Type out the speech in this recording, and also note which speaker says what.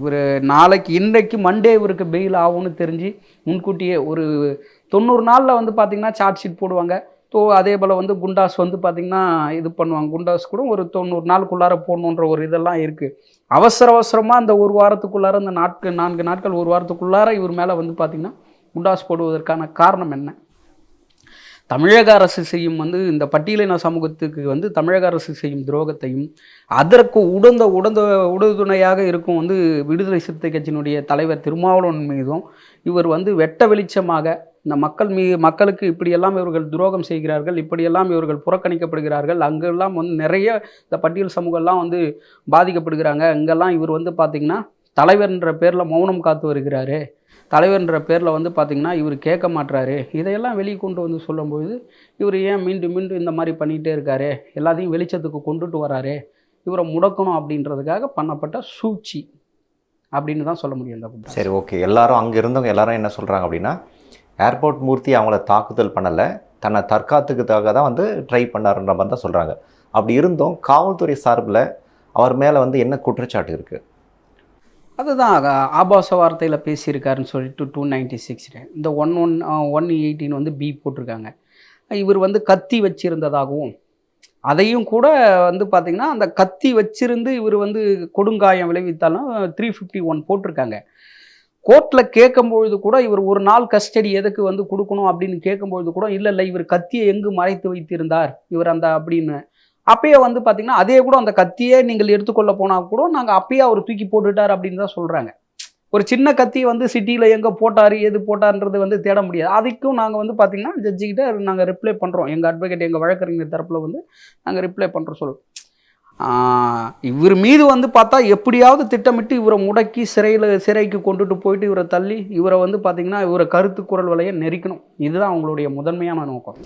Speaker 1: இவர் நாளைக்கு இன்றைக்கு மண்டே இவருக்கு பெயில் ஆகும்னு தெரிஞ்சு முன்கூட்டியே ஒரு 90 நாளில் வந்து பார்த்திங்கன்னா சார்ஜ் ஷீட் போடுவாங்க. அதே போல் வந்து குண்டாஸ் வந்து பார்த்திங்கன்னா இது பண்ணுவாங்க. குண்டாஸ் கூட ஒரு 90 நாளுக்குள்ளார போடணுன்ற ஒரு இதெல்லாம் இருக்குது. அவசரமாக அந்த ஒரு வாரத்துக்குள்ளார அந்த 4 நாட்கள் ஒரு வாரத்துக்குள்ளார இவர் மேலே வந்து பார்த்திங்கன்னா குண்டாஸ் போடுவதற்கான காரணம் என்ன? தமிழக அரசு செய்யும் வந்து இந்த பட்டியலின சமூகத்துக்கு வந்து தமிழக அரசு செய்யும் துரோகத்தையும் அதற்கு உறுதுணையாக இருக்கும் வந்து விடுதலை சிறுத்தை கட்சியினுடைய தலைவர் திருமாவளவன் மீதும் இவர் வந்து வெட்ட வெளிச்சமாக இந்த மக்களுக்கு இப்படியெல்லாம் இவர்கள் துரோகம் செய்கிறார்கள், இப்படியெல்லாம் இவர்கள் புறக்கணிக்கப்படுகிறார்கள், அங்கெல்லாம் வந்து நிறைய இந்த பட்டியல் சமூகம்லாம் வந்து பாதிக்கப்படுகிறாங்க, இங்கெல்லாம் இவர் வந்து பார்த்திங்கன்னா தலைவர்ன்ற பேரில் மௌனம் காத்து வருகிறாரு, தலைவர்ன்ற பேரில் வந்து பார்த்திங்கன்னா இவர் கேட்க மாட்டுறாரு, இதையெல்லாம் வெளியே கொண்டு வந்து சொல்லும்போது இவர் ஏன் மீண்டும் இந்த மாதிரி பண்ணிகிட்டே இருக்காரு, எல்லாத்தையும் வெளிச்சத்துக்கு கொண்டுட்டு வராரு, இவரை முடக்கணும் அப்படின்றதுக்காக பண்ணப்பட்ட சூழ்ச்சி அப்படின்னு தான் சொல்ல முடியும் இந்த குற்றம்.
Speaker 2: சரி, ஓகே. எல்லாரும் அங்கே இருந்தவங்க எல்லாரும் என்ன சொல்கிறாங்க அப்படின்னா, ஏர்போர்ட் மூர்த்தி அவங்கள தாக்குதல் பண்ணலை, தன்னை தற்காத்துக்காக தான் வந்து ட்ரை பண்ணாருன்ற மாதிரி தான் சொல்கிறாங்க. அப்படி இருந்தும் காவல்துறை சார்பில் அவர் மேலே வந்து என்ன குற்றச்சாட்டு இருக்குது?
Speaker 1: அதுதான் ஆபாச வார்த்தையில் பேசியிருக்காருன்னு சொல்லிட்டு 296 இந்த 118 வந்து பி போட்டிருக்காங்க. இவர் வந்து கத்தி வச்சிருந்ததாகவும் அதையும் கூட வந்து பார்த்திங்கன்னா அந்த கத்தி வச்சிருந்து இவர் வந்து கொடுங்காயம் விளைவித்தாலும் 351 போட்டிருக்காங்க. கோர்ட்டில் கேட்கும்பொழுது கூட இவர் ஒரு நாள் கஸ்டடி எதுக்கு வந்து கொடுக்கணும் அப்படின்னு கேட்கும்பொழுது கூட இல்லை இவர் கத்தியை எங்கு மறைத்து வைத்திருந்தார் இவர் அந்த அப்படின்னு அப்பயே வந்து பார்த்திங்கன்னா அதே கூட அந்த கத்தியே நீங்கள் எடுத்துக்கொள்ள போனால் கூட நாங்கள் அப்பயே அவர் தூக்கி போட்டுட்டார் அப்படின்னு தான் சொல்கிறாங்க. ஒரு சின்ன கத்தி வந்து சிட்டியில் எங்கே போட்டார் எது போட்டார்ன்றது வந்து தேட முடியாது. அதுக்கும் நாங்கள் வந்து பார்த்திங்கன்னா ஜட்ஜிக்கிட்ட நாங்கள் ரிப்ளை பண்ணுறோம், எங்கள் அட்வொகேட் எங்கள் வழக்கறிஞர் தரப்பில் வந்து நாங்கள் ரிப்ளை பண்ணுறோம் சொல்லுவோம். இவர் மீது வந்து பார்த்தா எப்படியாவது திட்டமிட்டு இவரை முடக்கி சிறைக்கு கொண்டுட்டு போயிட்டு இவரை தள்ளி இவரை வந்து பார்த்திங்கன்னா இவரை கருத்து குரல் வலையை நெரிக்கணும். இதுதான் அவங்களுடைய முதன்மையான நோக்கம்.